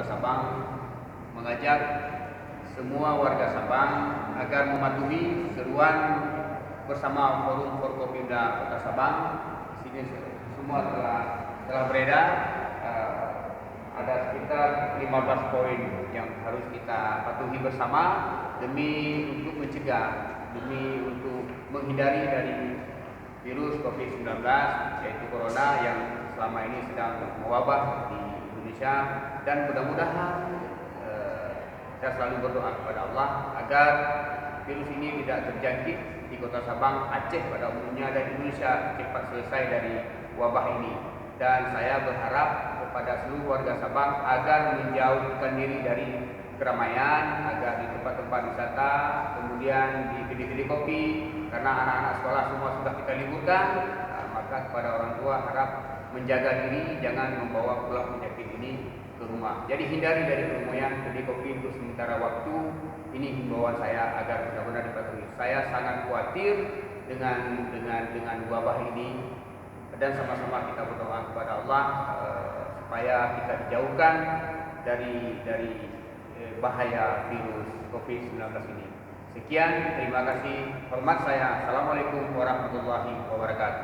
Kota Sabang mengajak semua warga Sabang agar mematuhi seruan bersama Forum Forkopimda Kota Sabang. Di sini semua telah beredar. Ada sekitar 15 poin yang harus kita patuhi bersama demi untuk mencegah, demi untuk menghindari dari virus COVID-19 yaitu Corona yang selama ini sedang mewabah di Indonesia. Dan mudah-mudahan kita selalu berdoa kepada Allah agar virus ini tidak terjangkit di Kota Sabang, Aceh pada umumnya, dan Indonesia cepat selesai dari wabah ini. Dan saya berharap kepada seluruh warga Sabang agar menjauhkan diri dari keramaian, agar di tempat-tempat wisata, kemudian di kedai-kedai kopi, karena anak-anak sekolah semua sudah kita liburkan. Maka kepada orang tua harap menjaga diri, jangan membawa pulang penyakit ini ke rumah. Jadi hindari dari keramaian kedai kopi untuk sementara waktu. Ini himbauan saya agar benar-benar dipatuhi. Saya sangat khawatir dengan wabah ini, dan sama-sama kita berdoa kepada Allah supaya kita dijauhkan dari bahaya virus COVID-19 ini. Sekian, terima kasih. Hormat saya. Assalamualaikum warahmatullahi wabarakatuh.